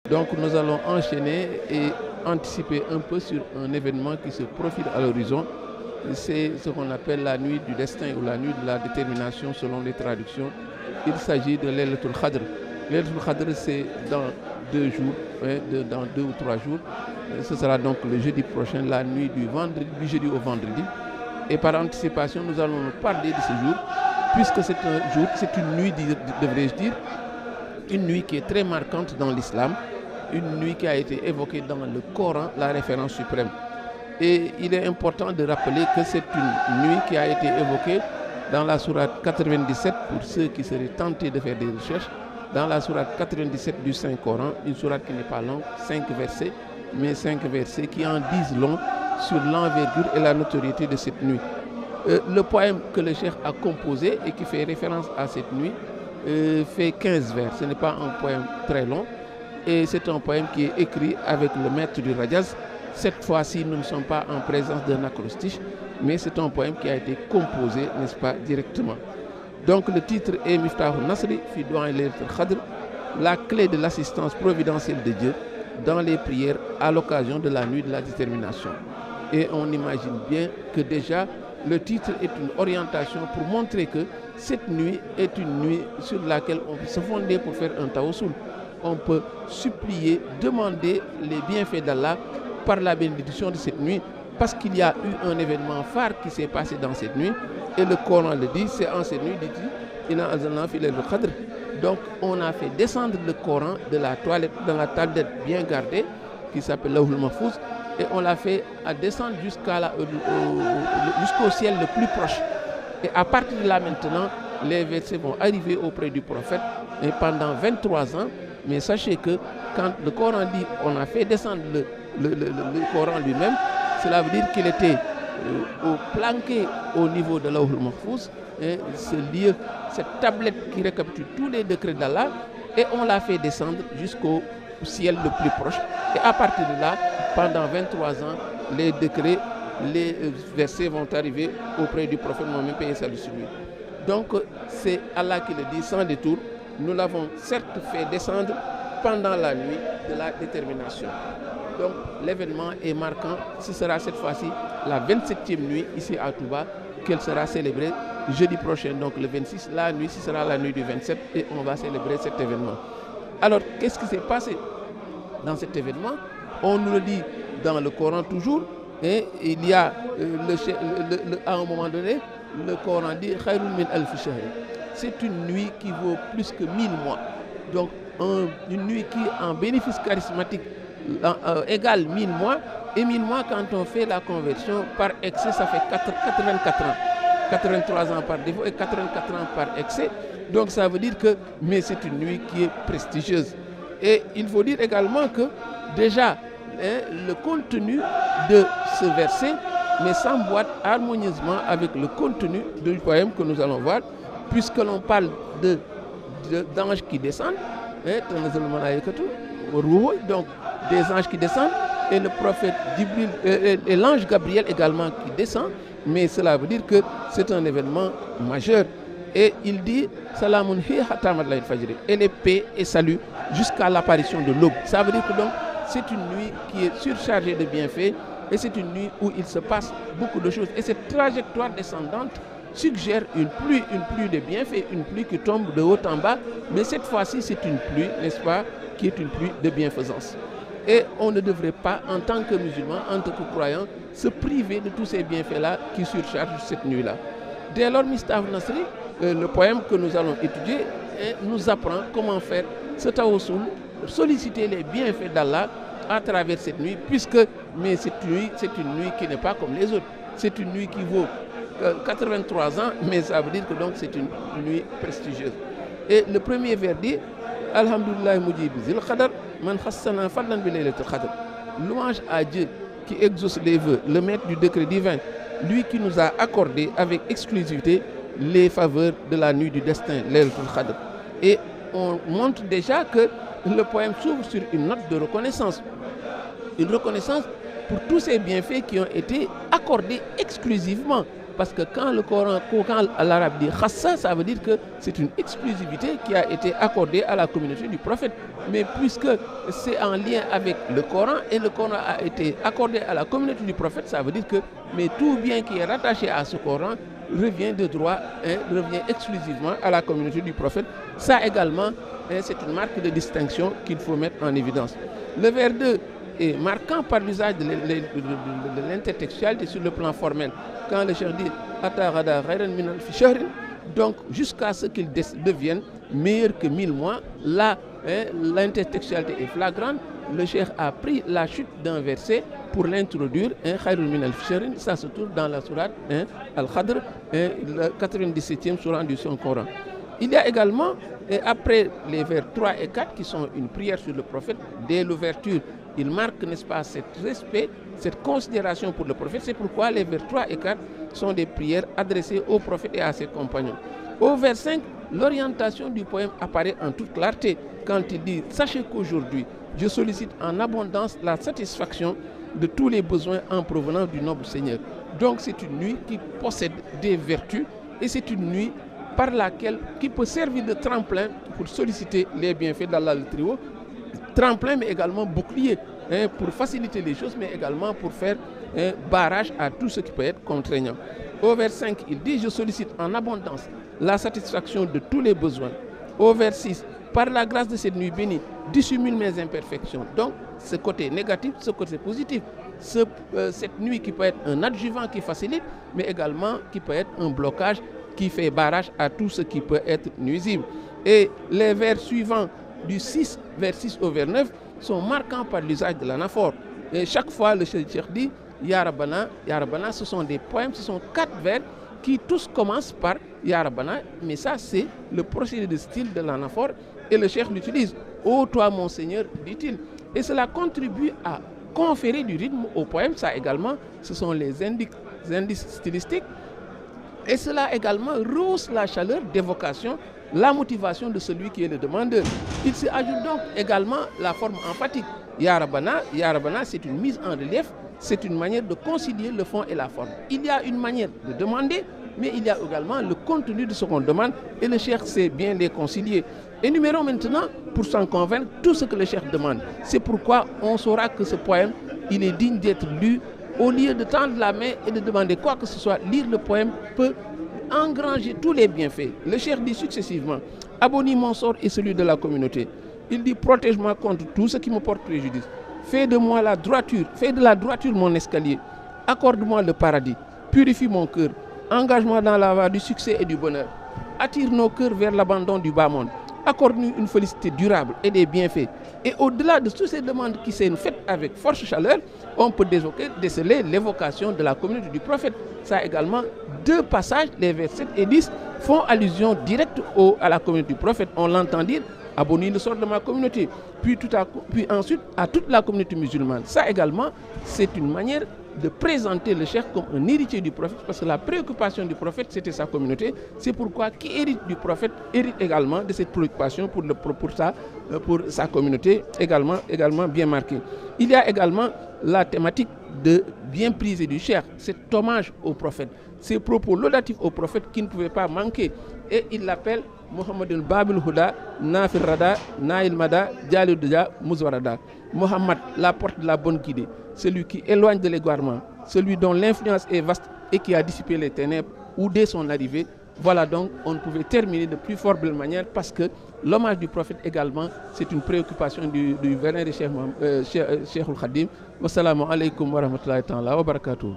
Donc nous allons enchaîner et anticiper un peu sur un événement qui se profile à l'horizon. C'est ce qu'on appelle la nuit du destin ou la nuit de la détermination selon les traductions. Il s'agit de Laylatul Qadr. Laylatul Qadr, c'est dans 2 jours, dans 2 ou 3 jours. Ce sera donc le jeudi prochain, la nuit du jeudi au vendredi. Et par anticipation, nous allons nous parler de ce jour, puisque c'est un jour, c'est une nuit, devrais-je dire, une nuit qui est très marquante dans l'islam, une nuit qui a été évoquée dans le Coran, la référence suprême. Et il est important de rappeler que c'est une nuit qui a été évoquée dans la sourate 97, pour ceux qui seraient tentés de faire des recherches, dans la sourate 97 du Saint-Coran, une sourate qui n'est pas longue, 5 versets, mais 5 versets qui en disent long sur l'envergure et la notoriété de cette nuit. Le poème que le cheikh a composé et qui fait référence à cette nuit fait 15 vers. Ce n'est pas un poème très long et c'est un poème qui est écrit avec le maître du Rajaz. Cette fois-ci, nous ne sommes pas en présence d'un acrostiche, mais c'est un poème qui a été composé, n'est-ce pas, directement. Donc le titre est Miftahul Nasri fi Du'a Laylatul Qadr, la clé de l'assistance providentielle de Dieu dans les prières à l'occasion de la nuit de la détermination. Et on imagine bien que déjà le titre est une orientation pour montrer que cette nuit est une nuit sur laquelle on peut se fonder pour faire un tawassul. On peut supplier, demander les bienfaits d'Allah par la bénédiction de cette nuit, parce qu'il y a eu un événement phare qui s'est passé dans cette nuit, et le Coran le dit, c'est en cette nuit, dit-il, Inna anzalna fi laylatul qadr. Donc on a fait descendre le Coran de la toilette, dans la tablette bien gardée, qui s'appelle Lawhul Mahfouz, et on l'a fait à descendre jusqu'au ciel le plus proche. Et à partir de là maintenant, les versets vont arriver auprès du prophète, et pendant 23 ans, mais sachez que quand le Coran dit on a fait descendre le Coran lui-même, cela veut dire qu'il était planqué au niveau de Lawhul Mahfouz, et ce lieu, cette tablette qui récapitule tous les décrets d'Allah, et on l'a fait descendre jusqu'au ciel le plus proche. Et à partir de là, pendant 23 ans, les décrets, les versets vont arriver auprès du prophète Mohammed, paix et salut sur lui. Donc c'est Allah qui le dit sans détour. Nous l'avons certes fait descendre pendant la nuit de la détermination. Donc l'événement est marquant. Ce sera cette fois-ci la 27e nuit ici à Touba, qu'elle sera célébrée jeudi prochain, donc le 26. La nuit, ce sera la nuit du 27 et on va célébrer cet événement. Alors, qu'est-ce qui s'est passé dans cet événement? On nous le dit dans le Coran toujours, et il y a à un moment donné, le Coran dit Khayrun min alfi shahr. C'est une nuit qui vaut plus que 1000 mois. Donc une nuit qui, en bénéfice charismatique, égale 1000 mois. Et 1000 mois, quand on fait la conversion par excès, ça fait 84 ans. 83 ans par défaut et 84 ans par excès. Donc ça veut dire que, mais c'est une nuit qui est prestigieuse. Et il faut dire également que déjà, le contenu de ce verset mais s'emboîte harmonieusement avec le contenu du poème que nous allons voir, puisque l'on parle d'anges qui descendent, donc des anges qui descendent, et le prophète Jibril, et l'ange Gabriel également qui descend, mais cela veut dire que c'est un événement majeur. Et il dit Salamun hi hatta matla'il fajr, et les paix et salut jusqu'à l'apparition de l'aube. Ça veut dire que donc c'est une nuit qui est surchargée de bienfaits, et c'est une nuit où il se passe beaucoup de choses. Et cette trajectoire descendante suggère une pluie de bienfaits, une pluie qui tombe de haut en bas, mais cette fois-ci c'est une pluie, n'est-ce pas, qui est une pluie de bienfaisance. Et on ne devrait pas, en tant que musulman, en tant que croyant, se priver de tous ces bienfaits-là qui surchargent cette nuit-là. Dès lors, Miftahul Nasri, le poème que nous allons étudier, nous apprend comment faire ce tawassul, solliciter les bienfaits d'Allah à travers cette nuit, puisque mais cette nuit, c'est une nuit qui n'est pas comme les autres. C'est une nuit qui vaut 83 ans, mais ça veut dire que donc c'est une nuit prestigieuse. Et le premier vers dit Alhamdulillah mujib zil qadar man khassana fadlan bi laylatil qadr. Louange à Dieu qui exauce les vœux, le maître du décret divin, lui qui nous a accordé avec exclusivité les faveurs de la nuit du destin, Laylatul Qadr. Et on montre déjà que le poème s'ouvre sur une note de reconnaissance. Une reconnaissance pour tous ces bienfaits qui ont été accordés exclusivement. Parce que quand l'arabe dit khassa, ça veut dire que c'est une exclusivité qui a été accordée à la communauté du prophète. Mais puisque c'est en lien avec le Coran et le Coran a été accordé à la communauté du prophète, ça veut dire que tout bien qui est rattaché à ce Coran revient de droit, revient exclusivement à la communauté du prophète. Ça également, c'est une marque de distinction qu'il faut mettre en évidence. Le vers 2 est marquant par l'usage de l'intertextualité sur le plan formel. Quand le cheikh dit Atagada ghayran min alfi shahrin, donc jusqu'à ce qu'il devienne meilleur que 1000 mois, là l'intertextualité est flagrante. Le cheikh a pris la chute d'un verset pour l'introduire, Khayrun min alfi shahrin, ça se trouve dans la sourate Al-Qadr, la 97e sourate du Saint-Coran. Il y a également, après les vers 3 et 4 qui sont une prière sur le prophète, dès l'ouverture, il marque, n'est-ce pas, cet respect, cette considération pour le prophète. C'est pourquoi les vers 3 et 4 sont des prières adressées au prophète et à ses compagnons. Au vers 5, l'orientation du poème apparaît en toute clarté quand il dit « Sachez qu'aujourd'hui, je sollicite en abondance la satisfaction de tous les besoins en provenance du noble Seigneur. » Donc c'est une nuit qui possède des vertus et c'est une nuit par laquelle qui peut servir de tremplin pour solliciter les bienfaits d'Allah le Très-Haut. Tremplin mais également bouclier pour faciliter les choses mais également pour faire un barrage à tout ce qui peut être contraignant. Au vers 5, il dit « Je sollicite en abondance la satisfaction de tous les besoins. » Au vers 6, « Par la grâce de cette nuit bénie, dissimule mes imperfections. » Donc, ce côté négatif, ce côté positif, cette nuit qui peut être un adjuvant qui facilite, mais également qui peut être un blocage qui fait barrage à tout ce qui peut être nuisible. Et les vers suivants, du 6, vers 6 au vers 9, sont marquants par l'usage de l'anaphore. Et chaque fois, le cheikh dit Ya Rabbana, ce sont des poèmes, ce sont 4 vers qui tous commencent par Ya Rabbana, mais ça c'est le procédé de style de l'anaphore et le cheikh l'utilise. Ô toi mon Seigneur, dit-il. Et cela contribue à conférer du rythme au poème, ça également, ce sont les indices stylistiques. Et cela également rehausse la chaleur d'évocation, la motivation de celui qui est le demandeur. Il se ajoute donc également la forme emphatique. Ya Rabbana, c'est une mise en relief, c'est une manière de concilier le fond et la forme. Il y a une manière de demander, mais il y a également le contenu de ce qu'on demande et le cheikh sait bien les concilier. Énumérons maintenant, pour s'en convaincre, tout ce que le cheikh demande. C'est pourquoi on saura que ce poème, il est digne d'être lu. Au lieu de tendre la main et de demander quoi que ce soit, lire le poème peut engranger tous les bienfaits. Le cheikh dit successivement, abonis mon sort et celui de la communauté. Il dit, protège-moi contre tout ce qui me porte préjudice. Fais de moi la droiture, fais de la droiture mon escalier. Accorde-moi le paradis, purifie mon cœur, engage-moi dans la voie du succès et du bonheur. Attire nos cœurs vers l'abandon du bas monde. Accorde-nous une félicité durable et des bienfaits. Et au-delà de toutes ces demandes qui sont faites avec forte chaleur, on peut déceler l'évocation de la communauté du prophète. Ça également, 2 passages, les versets 7 et 10, font allusion directe à la communauté du prophète. On l'entend dire, abonner le sort de ma communauté, puis ensuite à toute la communauté musulmane. Ça également, c'est une manière de présenter le cheikh comme un héritier du prophète, parce que la préoccupation du prophète, c'était sa communauté. C'est pourquoi qui hérite du prophète hérite également de cette préoccupation pour sa communauté, également bien marquée. Il y a également la thématique de bien priser du cheikh, cet hommage au prophète, ces propos laudatifs au prophète qui ne pouvaient pas manquer. Et il l'appelle Mohammed Babul Huda, Nafir Rada, Nail Mada, Jalil Dja, Mouzwarada. Mohammed, la porte de la bonne guidée, celui qui éloigne de l'égarement, celui dont l'influence est vaste et qui a dissipé les ténèbres, ou dès son arrivée. Voilà donc, on ne pouvait terminer de plus fort belle manière parce que l'hommage du prophète également, c'est une préoccupation du vénéré Cheikh Khadim. Wassalamu alaikum wa rahmatullahi wa barakatuh.